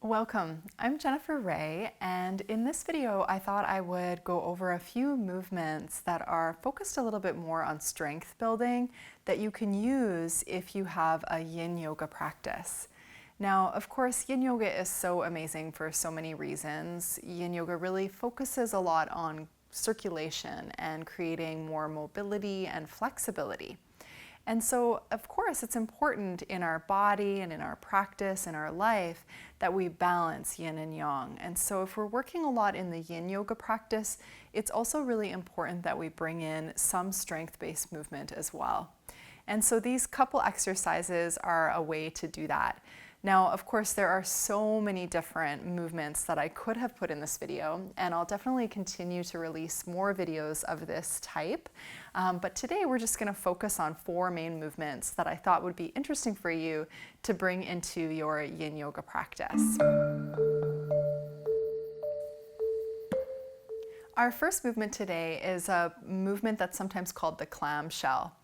Welcome, I'm Jennifer Raye, and in this video I thought I would go over a few movements that are focused a little bit more on strength building that you can use if you have a yin yoga practice. Now, of course, yin yoga is so amazing for so many reasons. Yin yoga really focuses a lot on circulation and creating more mobility and flexibility. And so, of course, it's important in our body and in our practice, in our life, that we balance yin and yang. And so if we're working a lot in the yin yoga practice, it's also really important that we bring in some strength-based movement as well. And so these couple exercises are a way to do that. Now, of course, there are so many different movements that I could have put in this video, and I'll definitely continue to release more videos of this type. But today we're just going to focus on 4 main movements that I thought would be interesting for you to bring into your yin yoga practice. Our first movement today is a movement that's sometimes called the clam shell.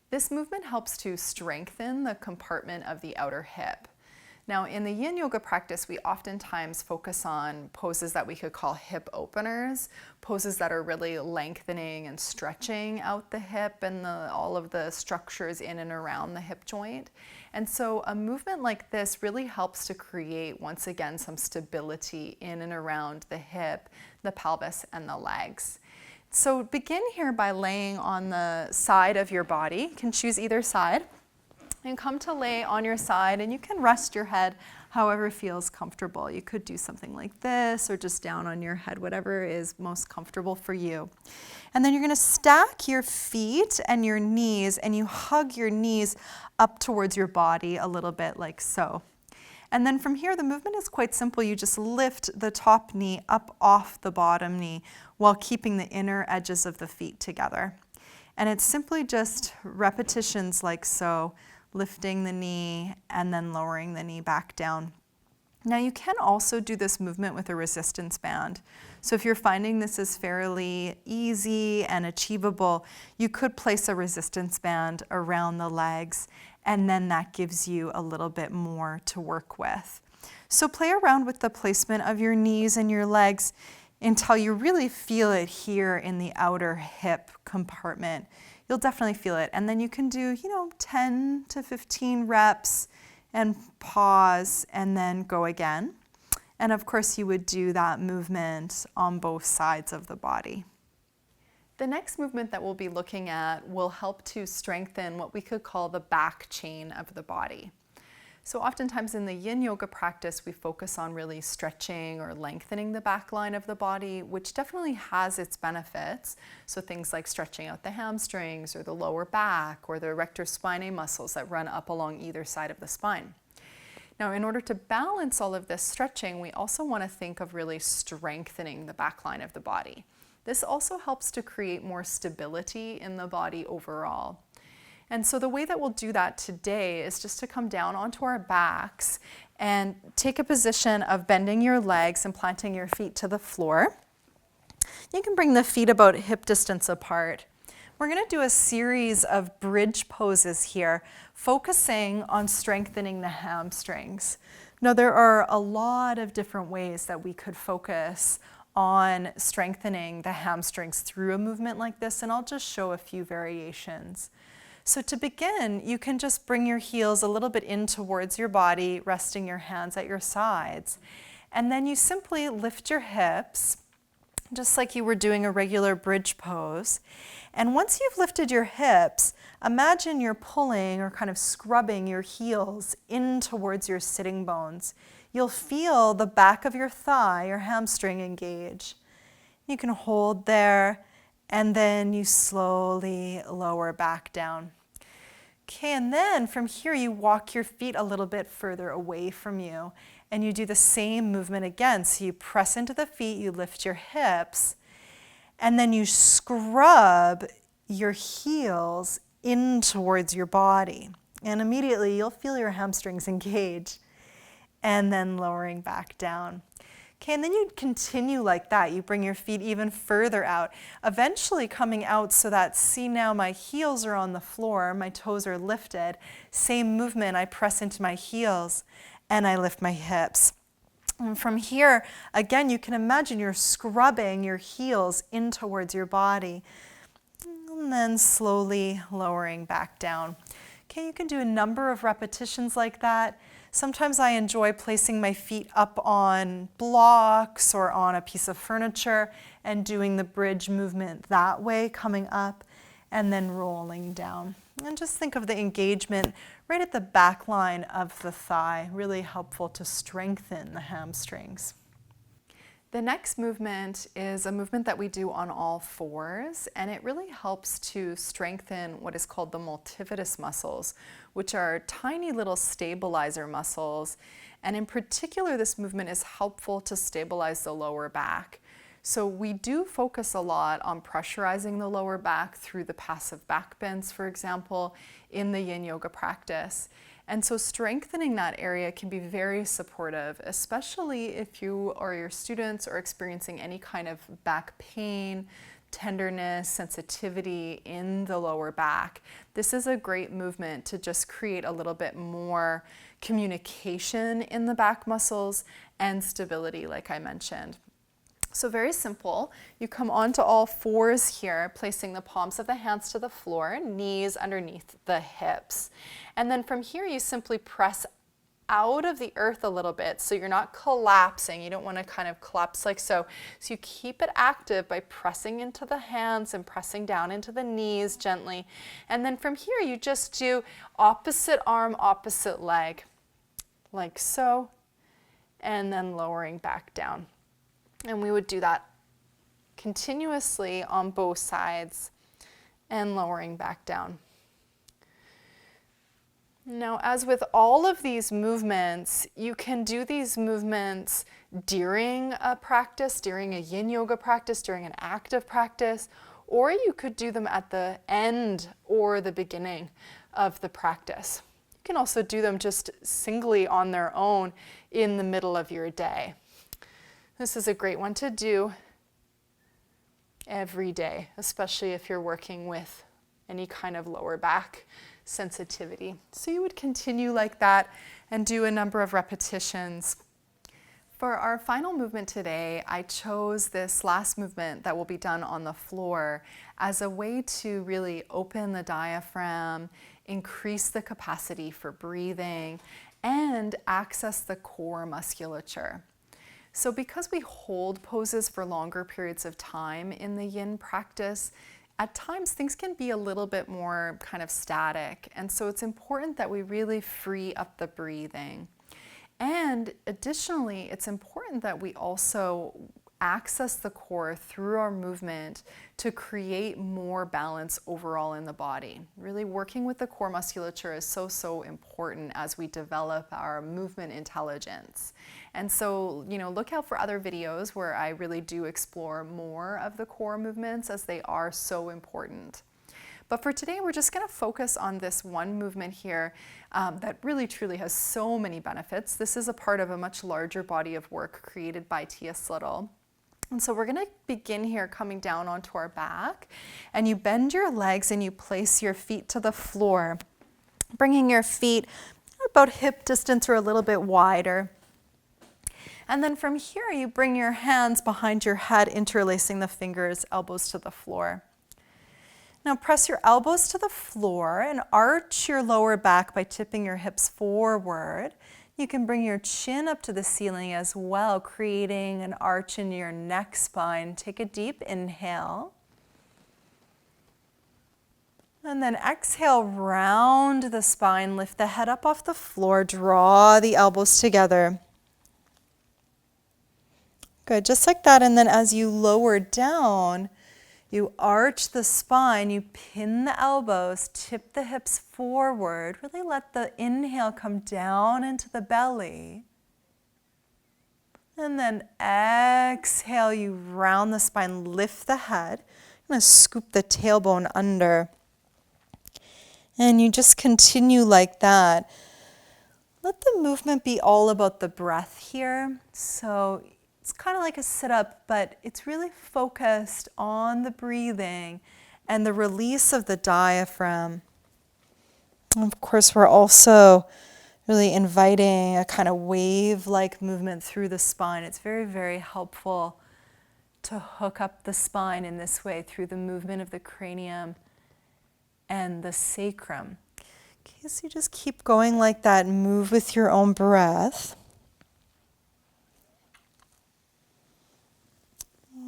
This movement helps to strengthen the compartment of the outer hip. Now, in the yin yoga practice, we oftentimes focus on poses that we could call hip openers, poses that are really lengthening and stretching out the hip and all of the structures in and around the hip joint. And so a movement like this really helps to create, once again, some stability in and around the hip, the pelvis, and the legs. So begin here by laying on the side of your body. You can choose either side. And come to lay on your side, and you can rest your head however feels comfortable. You could do something like this or just down on your head, whatever is most comfortable for you. And then you're going to stack your feet and your knees, and you hug your knees up towards your body a little bit like so. And then from here, the movement is quite simple. You just lift the top knee up off the bottom knee while keeping the inner edges of the feet together. And it's simply just repetitions like so, lifting the knee and then lowering the knee back down. Now you can also do this movement with a resistance band. So if you're finding this is fairly easy and achievable, you could place a resistance band around the legs, and then that gives you a little bit more to work with. So play around with the placement of your knees and your legs until you really feel it here in the outer hip compartment. You'll definitely feel it. And then you can do, 10 to 15 reps and pause and then go again. And of course, you would do that movement on both sides of the body. The next movement that we'll be looking at will help to strengthen what we could call the back chain of the body. So oftentimes in the yin yoga practice, we focus on really stretching or lengthening the back line of the body, which definitely has its benefits. So things like stretching out the hamstrings or the lower back or the erector spinae muscles that run up along either side of the spine. Now, in order to balance all of this stretching, we also want to think of really strengthening the back line of the body. This also helps to create more stability in the body overall. And so the way that we'll do that today is just to come down onto our backs and take a position of bending your legs and planting your feet to the floor. You can bring the feet about hip distance apart. We're going to do a series of bridge poses here, focusing on strengthening the hamstrings. Now, there are a lot of different ways that we could focus on strengthening the hamstrings through a movement like this, and I'll just show a few variations. So to begin, you can just bring your heels a little bit in towards your body, resting your hands at your sides. And then you simply lift your hips, just like you were doing a regular bridge pose. And once you've lifted your hips, imagine you're pulling or kind of scrubbing your heels in towards your sitting bones. You'll feel the back of your thigh, your hamstring engage. You can hold there, and then you slowly lower back down. Okay, and then from here you walk your feet a little bit further away from you, and you do the same movement again. So you press into the feet, you lift your hips, and then you scrub your heels in towards your body. And immediately you'll feel your hamstrings engage, and then lowering back down. Okay, and then you continue like that. You bring your feet even further out, eventually coming out so that, see now my heels are on the floor, my toes are lifted. Same movement, I press into my heels and I lift my hips. And from here, again, you can imagine you're scrubbing your heels in towards your body and then slowly lowering back down. Okay, you can do a number of repetitions like that. Sometimes I enjoy placing my feet up on blocks or on a piece of furniture and doing the bridge movement that way, coming up and then rolling down. And just think of the engagement right at the back line of the thigh, really helpful to strengthen the hamstrings. The next movement is a movement that we do on all fours, and it really helps to strengthen what is called the multifidus muscles, which are tiny little stabilizer muscles. And in particular, this movement is helpful to stabilize the lower back. So we do focus a lot on pressurizing the lower back through the passive back bends, for example, in the yin yoga practice. And so strengthening that area can be very supportive, especially if you or your students are experiencing any kind of back pain, tenderness, sensitivity in the lower back. This is a great movement to just create a little bit more communication in the back muscles and stability, like I mentioned. So very simple. You come onto all fours here, placing the palms of the hands to the floor, knees underneath the hips. And then from here, you simply press out of the earth a little bit so you're not collapsing. You don't want to kind of collapse like so. So you keep it active by pressing into the hands and pressing down into the knees gently. And then from here, you just do opposite arm, opposite leg, like so, and then lowering back down. And we would do that continuously on both sides and lowering back down. Now, as with all of these movements, you can do these movements during a practice, during a yin yoga practice, during an active practice, or you could do them at the end or the beginning of the practice. You can also do them just singly on their own in the middle of your day. This is a great one to do every day, especially if you're working with any kind of lower back sensitivity. So you would continue like that and do a number of repetitions. For our final movement today, I chose this last movement that will be done on the floor as a way to really open the diaphragm, increase the capacity for breathing, and access the core musculature. So because we hold poses for longer periods of time in the yin practice, at times things can be a little bit more kind of static. And so it's important that we really free up the breathing. And additionally, it's important that we also access the core through our movement to create more balance overall in the body. Really working with the core musculature is so important as we develop our movement intelligence. And so, look out for other videos where I really do explore more of the core movements as they are so important. But for today, we're just going to focus on this one movement here that really truly has so many benefits. This is a part of a much larger body of work created by T.S. Little. And so we're going to begin here coming down onto our back, and you bend your legs and you place your feet to the floor, bringing your feet about hip distance or a little bit wider. And then from here, you bring your hands behind your head, interlacing the fingers, elbows to the floor. Now press your elbows to the floor and arch your lower back by tipping your hips forward. You can bring your chin up to the ceiling as well, creating an arch in your neck spine. Take a deep inhale. And then exhale, round the spine, lift the head up off the floor, draw the elbows together. Good, just like that. And then as you lower down, you arch the spine, you pin the elbows, tip the hips forward. Really let the inhale come down into the belly. And then exhale, you round the spine, lift the head. I'm going to scoop the tailbone under. And you just continue like that. Let the movement be all about the breath here. So it's kind of like a sit-up, but it's really focused on the breathing and the release of the diaphragm. And of course, we're also really inviting a kind of wave-like movement through the spine. It's very, very helpful to hook up the spine in this way through the movement of the cranium and the sacrum. Okay, so you just keep going like that. Move with your own breath.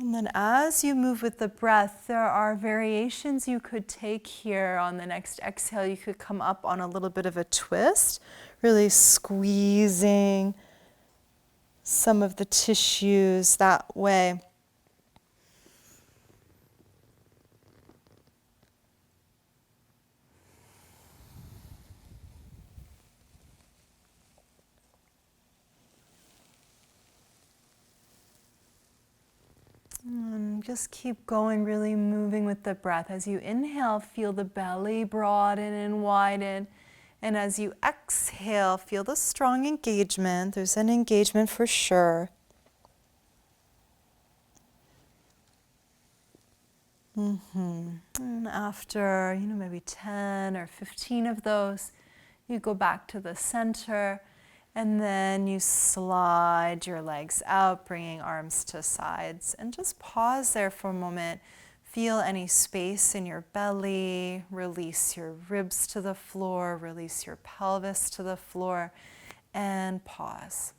And then as you move with the breath, there are variations you could take here. On the next exhale, you could come up on a little bit of a twist, really squeezing some of the tissues that way. And just keep going, really moving with the breath. As you inhale, feel the belly broaden and widen. And as you exhale, feel the strong engagement. There's an engagement for sure. And after, maybe 10 or 15 of those, you go back to the center. And then you slide your legs out, bringing arms to sides. And just pause there for a moment. Feel any space in your belly. Release your ribs to the floor. Release your pelvis to the floor. And pause.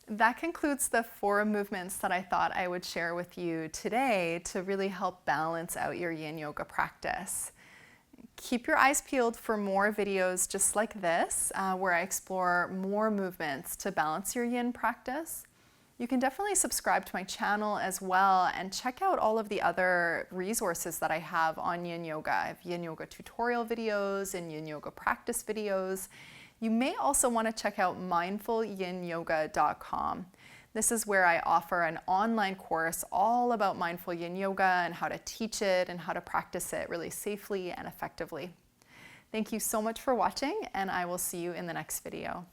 That concludes the 4 movements that I thought I would share with you today to really help balance out your yin yoga practice. Keep your eyes peeled for more videos just like this, where I explore more movements to balance your yin practice. You can definitely subscribe to my channel as well and check out all of the other resources that I have on yin yoga. I have yin yoga tutorial videos and yin yoga practice videos. You may also want to check out mindfulYinYoga.com. This is where I offer an online course all about mindful yin yoga and how to teach it and how to practice it really safely and effectively. Thank you so much for watching, and I will see you in the next video.